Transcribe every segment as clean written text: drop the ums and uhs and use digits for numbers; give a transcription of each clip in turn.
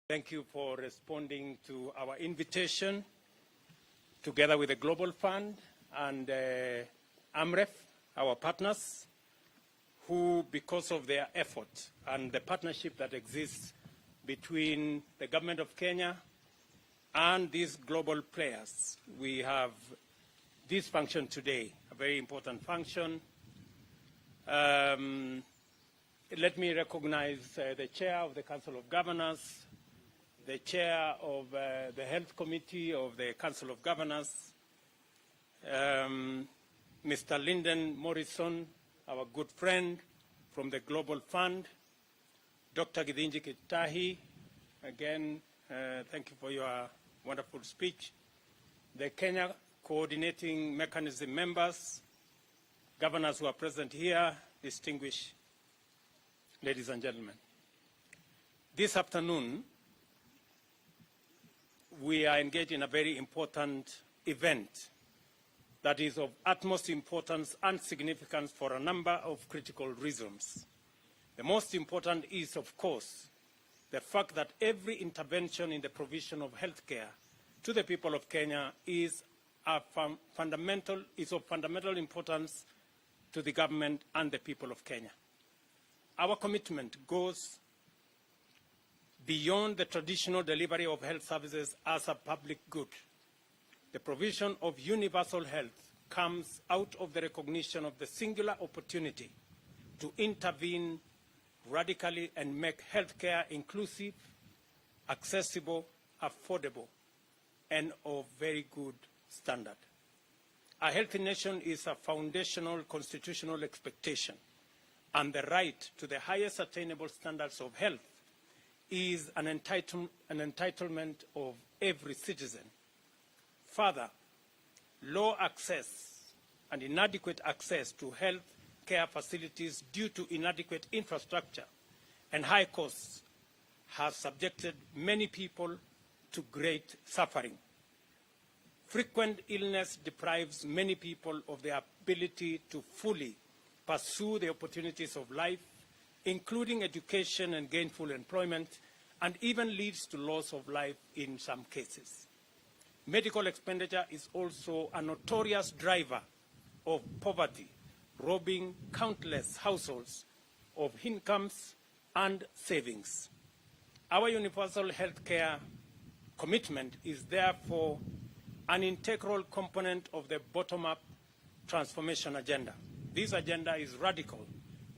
Thank you for responding to our invitation, together with the Global Fund and AMREF, our partners, who, because of their effort and the partnership that exists between the Government of Kenya and these global players, we have this function today, a very important function. Let me recognize the Chair of the Council of Governors, the Chair of the Health Committee of the Council of Governors, Mr. Lyndon Morrison, our good friend from the Global Fund, Dr. Githinji Kitahi, again, thank you for your wonderful speech, the Kenya Coordinating Mechanism members, governors who are present here, distinguished ladies and gentlemen. This afternoon, we are engaged in a very important event that is of utmost importance and significance for a number of critical reasons. The most important is, of course, the fact that every intervention in the provision of health care to the people of Kenya is of fundamental importance to the government and the people of Kenya. Our commitment goes beyond the traditional delivery of health services as a public good. The provision of universal health comes out of the recognition of the singular opportunity to intervene radically and make healthcare inclusive, accessible, affordable, and of very good standard. A healthy nation is a foundational constitutional expectation, and the right to the highest attainable standards of health is an entitlement of every citizen. Further, low access and inadequate access to health care facilities due to inadequate infrastructure and high costs has subjected many people to great suffering. Frequent illness deprives many people of the ability to fully pursue the opportunities of life, including education and gainful employment, and even leads to loss of life in some cases. Medical expenditure is also a notorious driver of poverty, robbing countless households of incomes and savings. Our universal health care commitment is therefore an integral component of the bottom-up transformation agenda. This agenda is radical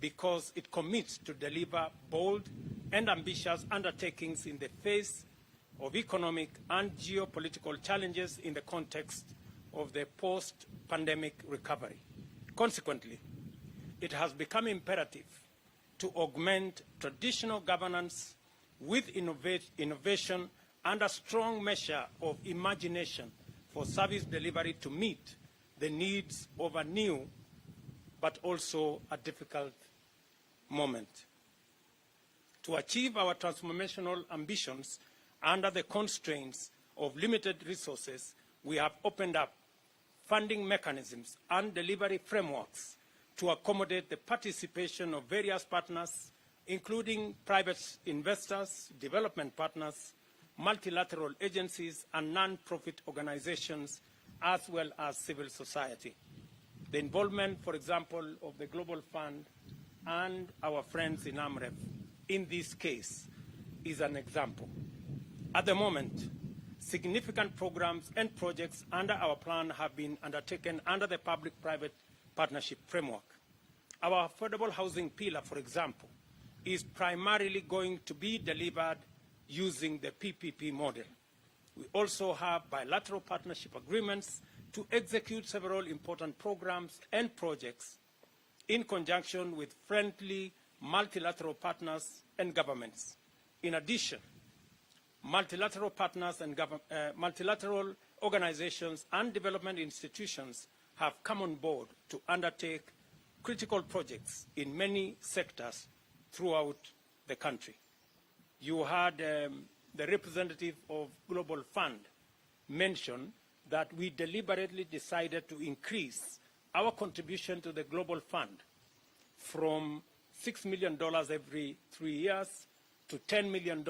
because it commits to deliver bold and ambitious undertakings in the face of economic and geopolitical challenges in the context of the post-pandemic recovery. Consequently, it has become imperative to augment traditional governance with innovation and a strong measure of imagination for service delivery to meet the needs of a new but also a difficult moment. To achieve our transformational ambitions under the constraints of limited resources, we have opened up funding mechanisms and delivery frameworks to accommodate the participation of various partners, including private investors, development partners, multilateral agencies, and non-profit organizations, as well as civil society. The involvement, for example, of the Global Fund and our friends in AMREF in this case is an example. At the moment, significant programs and projects under our plan have been undertaken under the public-private partnership framework. Our affordable housing pillar, for example, is primarily going to be delivered using the PPP model. We also have bilateral partnership agreements to execute several important programs and projects in conjunction with friendly multilateral partners and governments. In addition, multilateral partners and multilateral organizations and development institutions have come on board to undertake critical projects in many sectors throughout the country. You heard the representative of Global Fund mention that we deliberately decided to increase our contribution to the Global Fund from $6 million every 3 years to $10 million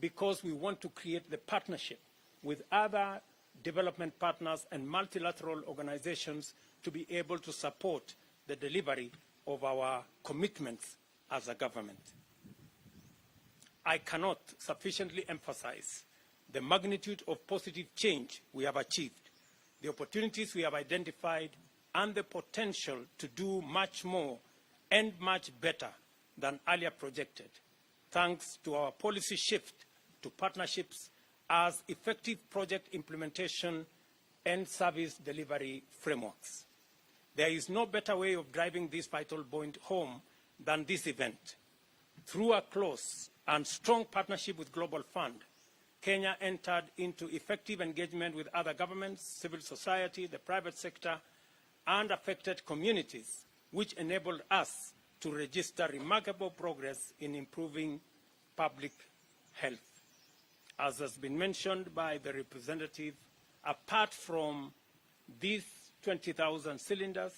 because we want to create the partnership with other development partners and multilateral organizations to be able to support the delivery of our commitments as a government. I cannot sufficiently emphasize the magnitude of positive change we have achieved, the opportunities we have identified, and the potential to do much more and much better than earlier projected, thanks to our policy shift to partnerships as effective project implementation and service delivery frameworks. There is no better way of driving this vital point home than this event. Through a close and strong partnership with Global Fund, Kenya entered into effective engagement with other governments, civil society, the private sector, and affected communities, which enabled us to register remarkable progress in improving public health. As has been mentioned by the representative, apart from these 20,000 cylinders,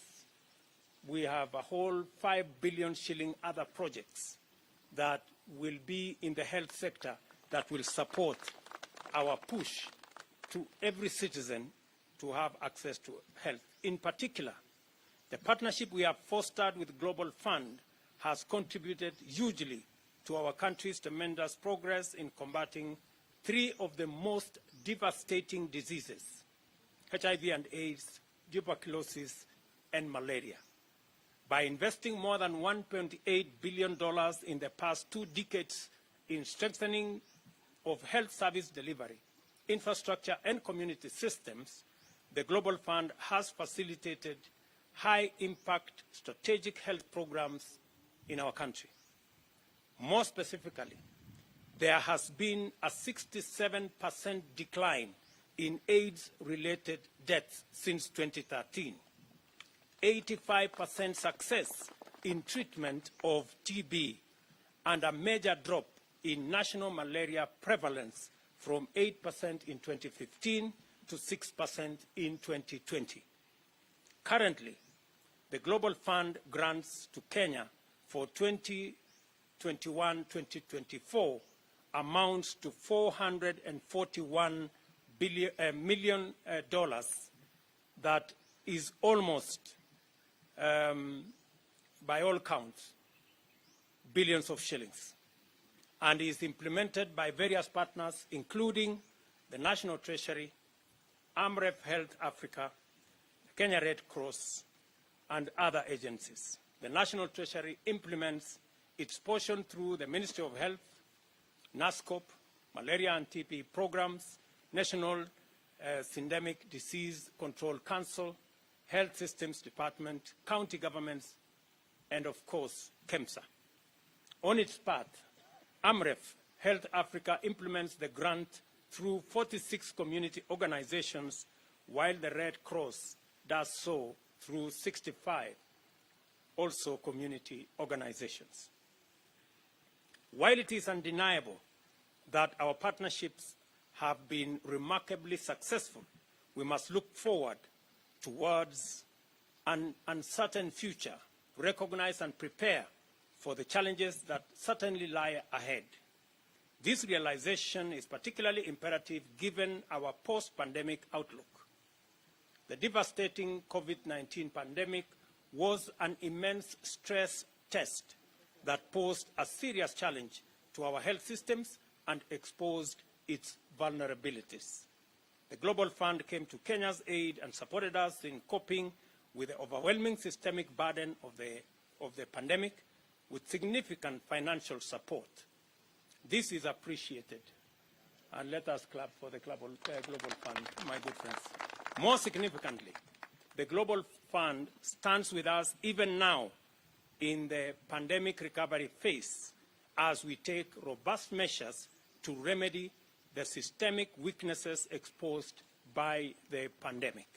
we have a whole 5 billion shilling other projects that will be in the health sector that will support our push to every citizen to have access to health. In particular, the partnership we have fostered with Global Fund has contributed hugely to our country's tremendous progress in combating 3 of the most devastating diseases: HIV and AIDS, tuberculosis, and malaria. By investing more than $1.8 billion in the past 2 decades in strengthening of health service delivery, infrastructure, and community systems, the Global Fund has facilitated high-impact strategic health programs in our country. More specifically, there has been a 67% decline in AIDS-related deaths since 2013, 85% success in treatment of TB, and a major drop in national malaria prevalence from 8% in 2015 to 6% in 2020. Currently, the Global Fund grants to Kenya for 2021-2024 amounts to $441 million. That is almost, by all counts, billions of shillings, and is implemented by various partners, including the National Treasury, AMREF Health Africa, Kenya Red Cross, and other agencies. The National Treasury implements its portion through the Ministry of Health, NASCOP, Malaria and TB programs, National Syndemic Disease Control Council, Health Systems Department, county governments, and of course, KEMSA. On its part, AMREF Health Africa implements the grant through 46 community organizations, while the Red Cross does so through 65 also community organizations. While it is undeniable that our partnerships have been remarkably successful, we must look forward towards an uncertain future, recognize and prepare for the challenges that certainly lie ahead. This realization is particularly imperative given our post-pandemic outlook. The devastating COVID-19 pandemic was an immense stress test that posed a serious challenge to our health systems and exposed its vulnerabilities. The Global Fund came to Kenya's aid and supported us in coping with the overwhelming systemic burden of the pandemic with significant financial support. This is appreciated, and let us clap for the Global Fund, my good friends. More significantly, the Global Fund stands with us even now in the pandemic recovery phase as we take robust measures to remedy the systemic weaknesses exposed by the pandemic.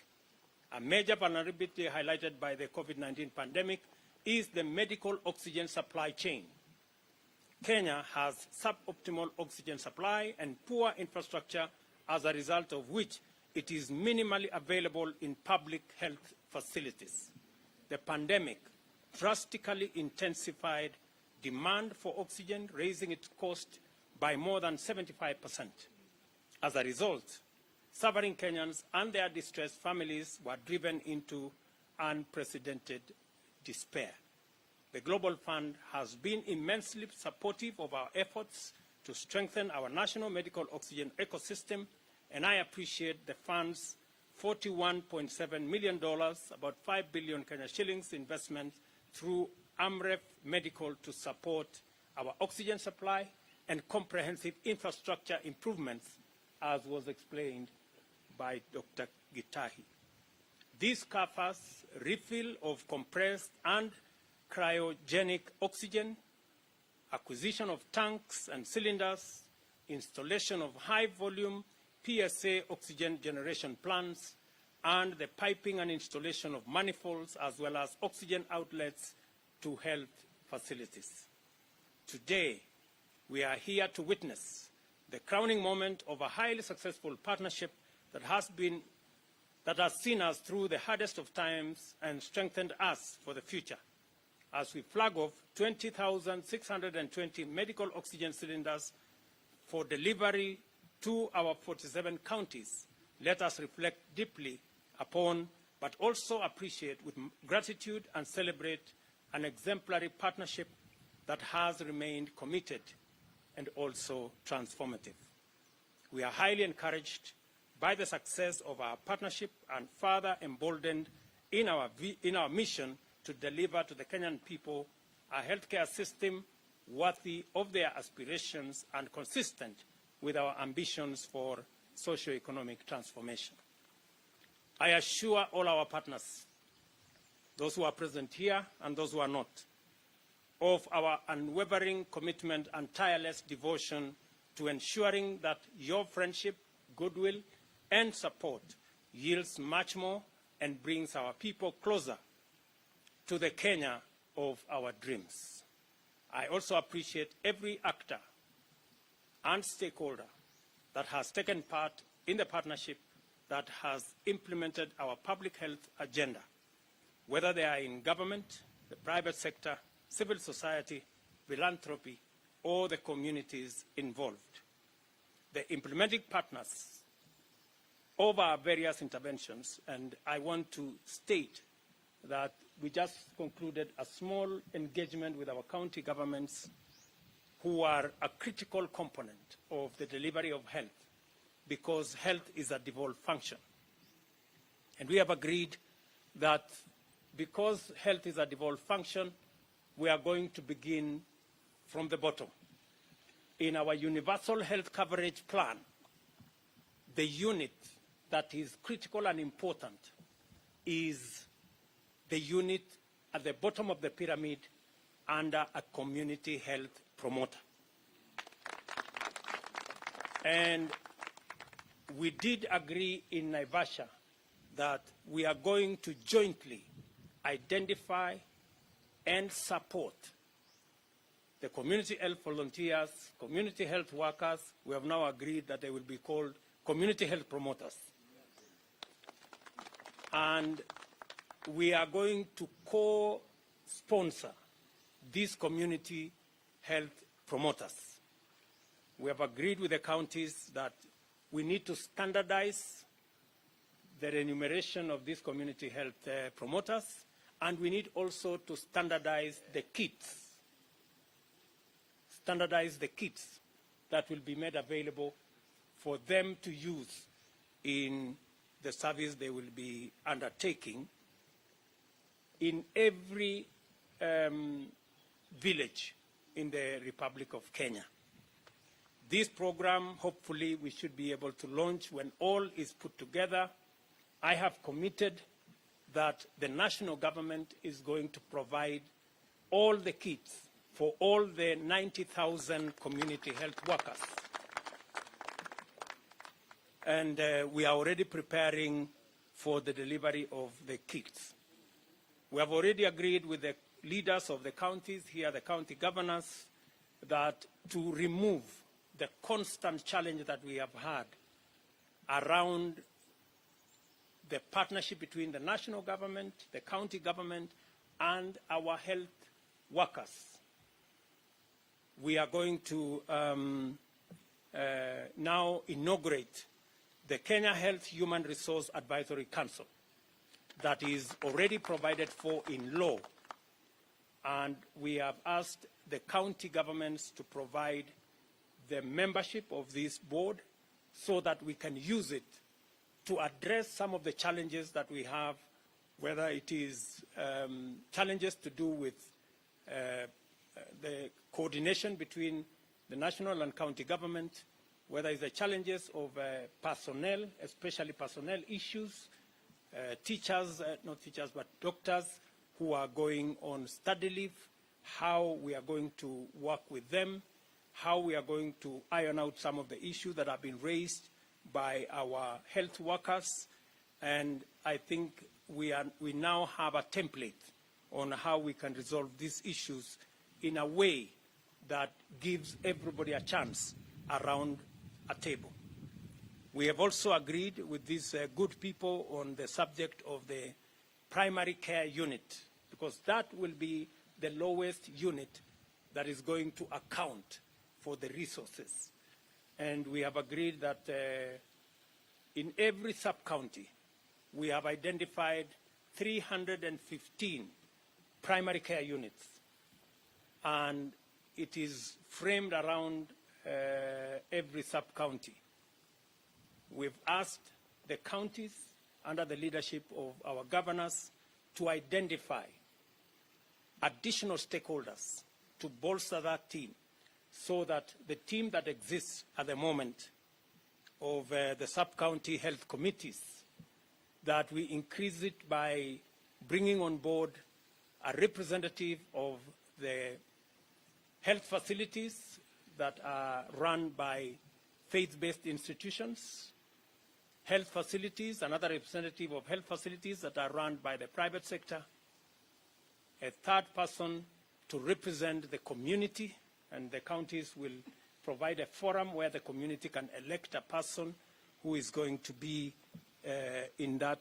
A major vulnerability highlighted by the COVID-19 pandemic is the medical oxygen supply chain. Kenya has suboptimal oxygen supply and poor infrastructure, as a result of which it is minimally available in public health facilities. The pandemic drastically intensified demand for oxygen, raising its cost by more than 75%. As a result, suffering Kenyans and their distressed families were driven into unprecedented despair. The Global Fund has been immensely supportive of our efforts to strengthen our national medical oxygen ecosystem, and I appreciate the fund's $41.7 million, about 5 billion Kenya shillings investment through AMREF Medical to support our oxygen supply and comprehensive infrastructure improvements, as was explained by Dr. Gitahi. This covers refill of compressed and cryogenic oxygen, acquisition of tanks and cylinders, installation of high-volume PSA oxygen generation plants, and the piping and installation of manifolds as well as oxygen outlets to health facilities. Today, we are here to witness the crowning moment of a highly successful partnership that has seen us through the hardest of times and strengthened us for the future. As we flag off 20,620 medical oxygen cylinders for delivery to our 47 counties, let us reflect deeply upon, but also appreciate with gratitude and celebrate an exemplary partnership that has remained committed and also transformative. We are highly encouraged by the success of our partnership and further emboldened in our mission to deliver to the Kenyan people a healthcare system worthy of their aspirations and consistent with our ambitions for socio-economic transformation. I assure all our partners, those who are present here and those who are not, of our unwavering commitment and tireless devotion to ensuring that your friendship, goodwill, and support yields much more and brings our people closer to the Kenya of our dreams. I also appreciate every actor and stakeholder that has taken part in the partnership that has implemented our public health agenda, whether they are in government, the private sector, civil society, philanthropy, or the communities involved. The implementing partners of our various interventions, and I want to state that we just concluded a small engagement with our county governments who are a critical component of the delivery of health, because health is a devolved function. And we have agreed that because health is a devolved function, we are going to begin from the bottom. In our universal health coverage plan, the unit that is critical and important is the unit at the bottom of the pyramid under a community health promoter. And we did agree in Naivasha that we are going to jointly identify and support the community health volunteers, community health workers. We have now agreed that they will be called community health promoters. And we are going to co-sponsor these community health promoters. We have agreed with the counties that we need to standardize the remuneration of these community health promoters, and we need also to standardize the kits. Standardize the kits that will be made available for them to use in the service they will be undertaking in every village in the Republic of Kenya. This program, hopefully, we should be able to launch when all is put together. I have committed that the national government is going to provide all the kits for all the 90,000 community health workers. And we are already preparing for the delivery of the kits. We have already agreed with the leaders of the counties here, the county governors, that to remove the constant challenge that we have had around the partnership between the national government, the county government, and our health workers. We are going to now inaugurate the Kenya Health Human Resource Advisory Council that is already provided for in law. And we have asked the county governments to provide the membership of this board so that we can use it to address some of the challenges that we have, whether it is challenges to do with the coordination between the national and county government, whether it's the challenges of personnel, especially personnel issues, teachers, not teachers, but doctors who are going on study leave, how we are going to work with them, how we are going to iron out some of the issues that have been raised by our health workers. And I think we now have a template on how we can resolve these issues in a way that gives everybody a chance around a table. We have also agreed with these good people on the subject of the primary care unit, because that will be the lowest unit that is going to account for the resources. And we have agreed that in every sub-county, we have identified 315 primary care units. And it is framed around every sub-county. We've asked the counties, under the leadership of our governors, to identify additional stakeholders to bolster that team, so that the team that exists at the moment of the sub-county health committees, that we increase it by bringing on board a representative of the health facilities that are run by faith-based institutions, health facilities, another representative of health facilities that are run by the private sector, a third person to represent the community, and the counties will provide a forum where the community can elect a person who is going to be in that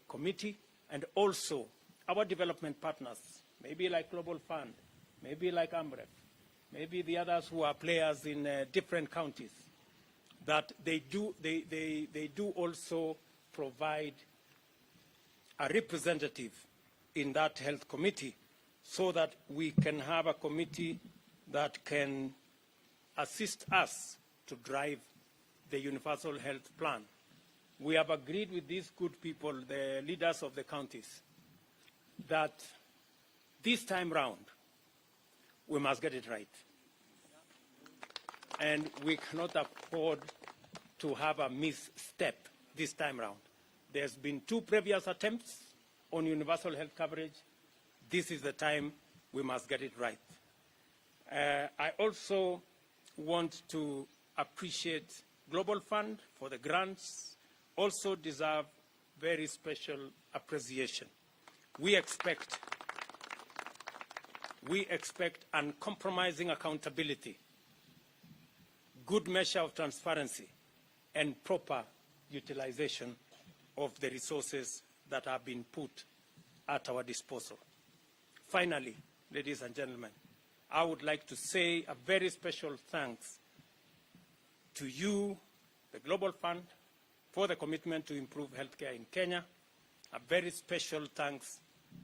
committee, and also our development partners, maybe like Global Fund, maybe like AMREF, maybe the others who are players in different counties, that they do also provide a representative in that health committee, so that we can have a committee that can assist us to drive the universal health plan. We have agreed with these good people, the leaders of the counties, that this time round, we must get it right. And we cannot afford to have a misstep this time round. There's been 2 previous attempts on universal health coverage. This is the time we must get it right. I also want to appreciate Global Fund for the grants, also deserve very special appreciation. We expect uncompromising accountability, good measure of transparency, and proper utilization of the resources that have been put at our disposal. Finally, ladies and gentlemen, I would like to say a very special thanks to you, the Global Fund, for the commitment to improve healthcare in Kenya. A very special thanks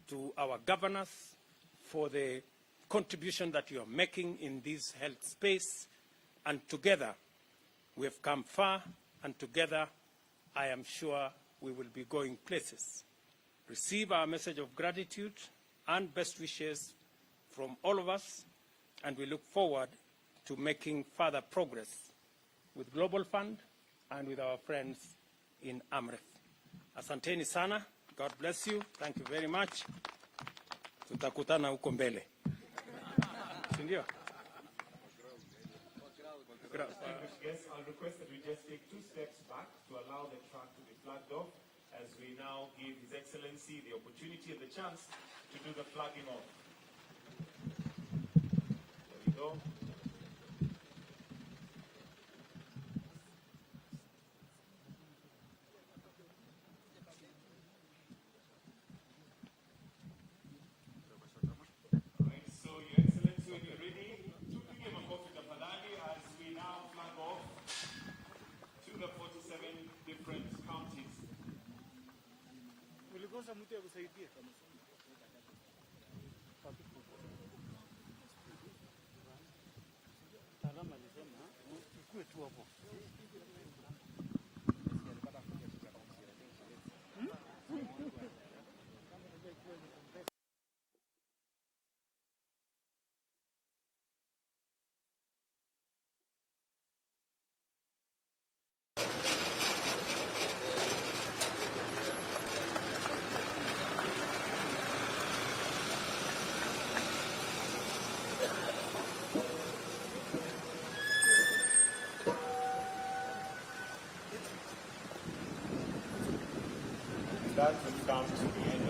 to our governors for the contribution that you are making in this health space. And together, we have come far, and together, I am sure we will be going places. Receive our message of gratitude and best wishes from all of us, and we look forward to making further progress with Global Fund and with our friends in AMREF. Asanteni sana. God bless you. Thank you very much. Tutakutana huko mbele. Sindio? Guests, I'll request that we just take 2 steps back to allow the track to be flagged off, as we now give His Excellency the opportunity and the chance to do the flagging off. There we go. Alright, so Your Excellency, when you're ready, tupige makofi tafadhali as we now flag off mtu akusaidie. Mtaalamu alisema ikue tu hapo. That will come to the end